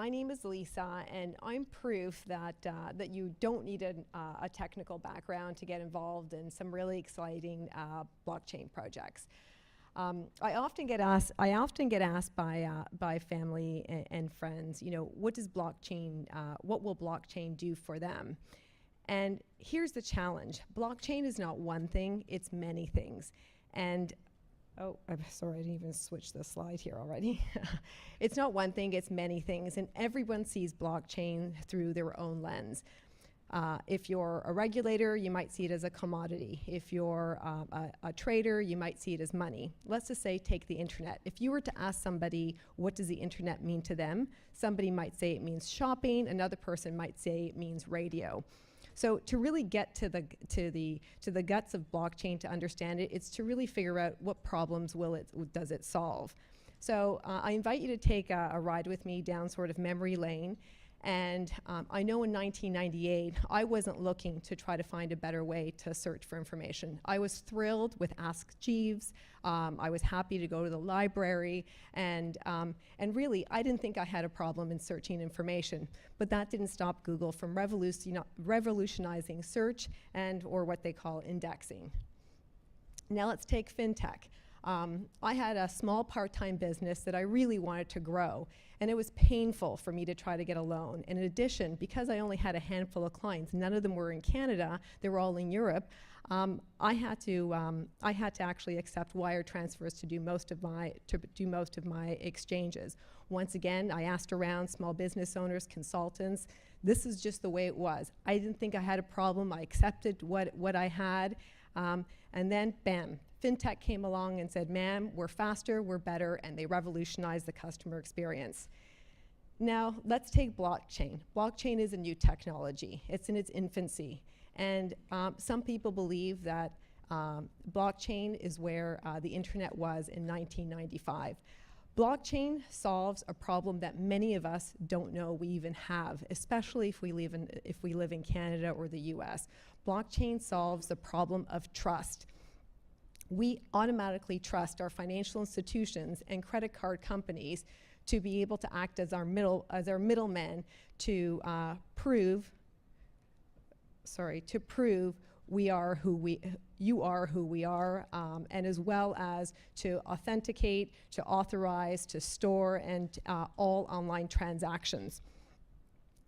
My name is Lisa, and I'm proof that, that you don't need a technical background to get involved in some really exciting blockchain projects. I often get asked by family and friends, you know, what will blockchain do for them? And here's the challenge. Blockchain is not one thing, it's many things. And oh, I'm sorry, I didn't even switch the slide here already. It's not one thing, it's many things, and everyone sees blockchain through their own lens. If you're a regulator, you might see it as a commodity. If you're a trader, you might see it as money. Let's just say, take the internet. If you were to ask somebody, what does the internet mean to them? Somebody might say it means shopping, another person might say it means radio. So to really get to the guts of blockchain, to understand it, it's to really figure out what problems does it solve. So I invite you to take a ride with me down sort of memory lane. And I know in 1998, I wasn't looking to try to find a better way to search for information. I was thrilled with Ask Jeeves. I was happy to go to the library. And really, I didn't think I had a problem in searching information. But that didn't stop Google from revolutionizing search or what they call indexing. Now let's take FinTech. I had a small part-time business that I really wanted to grow, and it was painful for me to try to get a loan. And in addition, because I only had a handful of clients, none of them were in Canada, they were all in Europe, I had to actually accept wire transfers to do most of my exchanges. Once again, I asked around small business owners, consultants. This is just the way it was. I didn't think I had a problem. I accepted what I had, and then bam. FinTech came along and said, ma'am, we're faster, we're better, and they revolutionized the customer experience. Now, let's take blockchain. Blockchain is a new technology. It's in its infancy. And some people believe that blockchain is where the internet was in 1995. Blockchain solves a problem that many of us don't know we even have, especially if we live in Canada or the US. Blockchain solves the problem of trust. We automatically trust our financial institutions and credit card companies to be able to act as our middlemen to prove you are who we are, and as well as to authenticate, to authorize, to store, and all online transactions.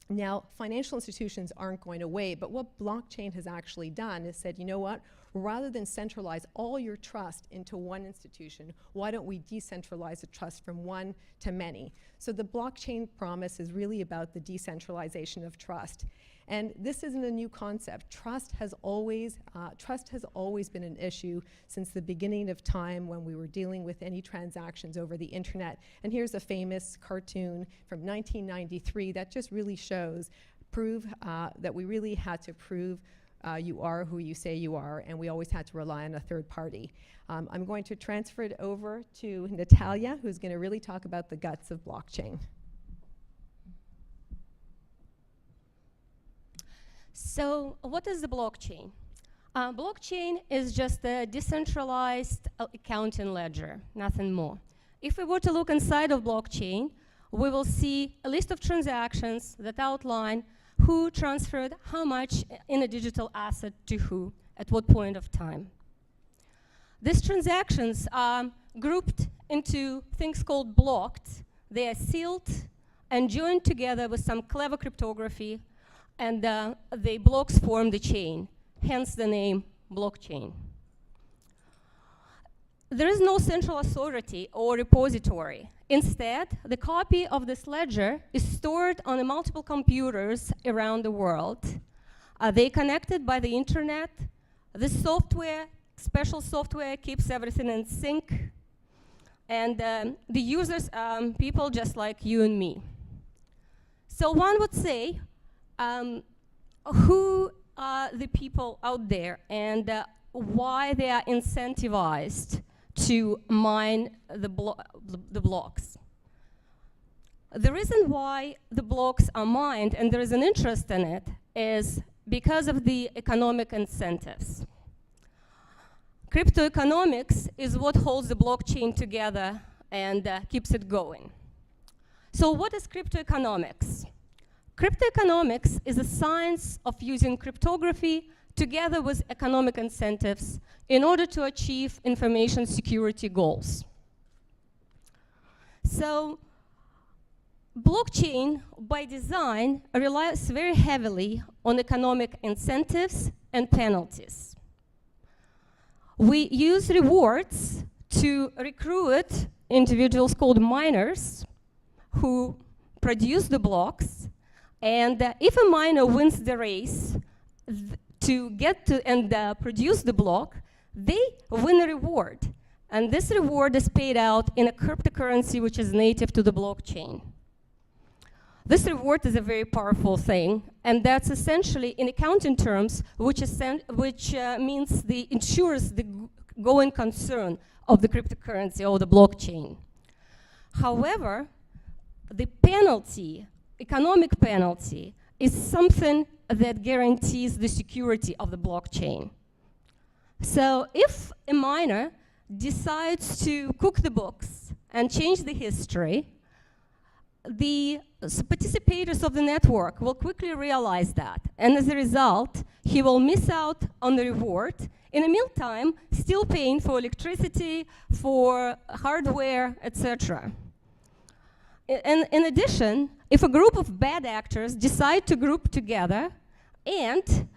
Now, financial institutions aren't going away, but what blockchain has actually done is said, you know what? Rather than centralize all your trust into one institution, why don't we decentralize the trust from one to many? So the blockchain promise is really about the decentralization of trust. And this isn't a new concept. Trust has always been an issue since the beginning of time when we were dealing with any transactions over the internet. And here's a famous cartoon from 1993 that just really shows, that we really had to prove you are who you say you are, and we always had to rely on a third party. I'm going to transfer it over to Natalia, who's going to really talk about the guts of blockchain. So what is the blockchain? Blockchain is just a decentralized accounting ledger, nothing more. If we were to look inside of blockchain, we will see a list of transactions that outline who transferred how much in a digital asset to who, at what point of time. These transactions are grouped into things called blocked. They are sealed and joined together with some clever cryptography, and the blocks form the chain, hence the name blockchain. There is no central authority or repository. Instead, the copy of this ledger is stored on multiple computers around the world. They're connected by the internet. This software, special software, keeps everything in sync. And the users are people just like you and me. So one would say, who are the people out there and why they are incentivized to mine the blocks? The reason why the blocks are mined, and there is an interest in it, is because of the economic incentives. Crypto economics is what holds the blockchain together and keeps it going. So what is cryptoeconomics? Cryptoeconomics is a science of using cryptography together with economic incentives in order to achieve information security goals. So blockchain, by design, relies very heavily on economic incentives and penalties. We use rewards to recruit individuals called miners who produce the blocks, and if a miner wins the race to get to and produce the block, they win a reward. And this reward is paid out in a cryptocurrency which is native to the blockchain. This reward is a very powerful thing, and that's essentially, in accounting terms, which means ensures the going concern of the cryptocurrency or the blockchain. However, the penalty, economic penalty, is something that guarantees the security of the blockchain. So if a miner decides to cook the books and change the history, the participators of the network will quickly realize that, and as a result, he will miss out on the reward, in the meantime, still paying for electricity, for hardware, etc. And in addition, if a group of bad actors decide to group together and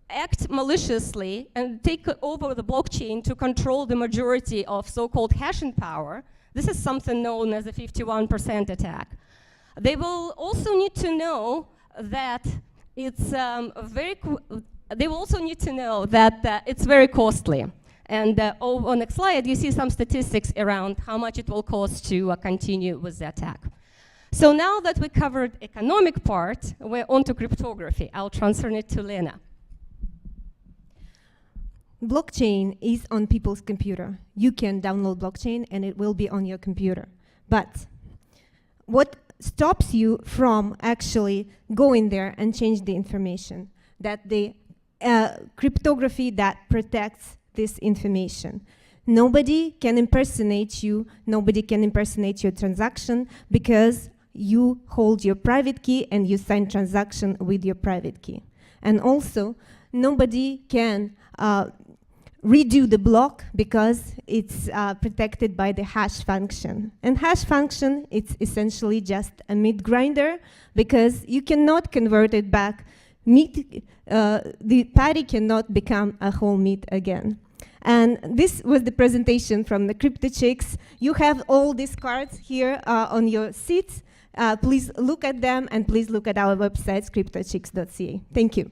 act maliciously and take over the blockchain to control the majority of so-called hashing power, this is something known as a 51% attack. They will also need to know that it's it's very costly. And on the next slide, you see some statistics around how much it will cost to continue with the attack. So now that we covered economic part, we're on to cryptography. I'll transfer it to Lena. Blockchain is on people's computer. You can download blockchain and it will be on your computer. But what stops you from actually going there and change the information? That the cryptography that protects this information. Nobody can impersonate you, nobody can impersonate your transaction because you hold your private key and you sign transaction with your private key. And also, nobody can redo the block because it's protected by the hash function. And hash function, it's essentially just a meat grinder because you cannot convert it back. The patty cannot become a whole meat again. And this was the presentation from the CryptoChicks. You have all these cards here on your seats. Please look at them and please look at our website, CryptoChicks.ca. Thank you.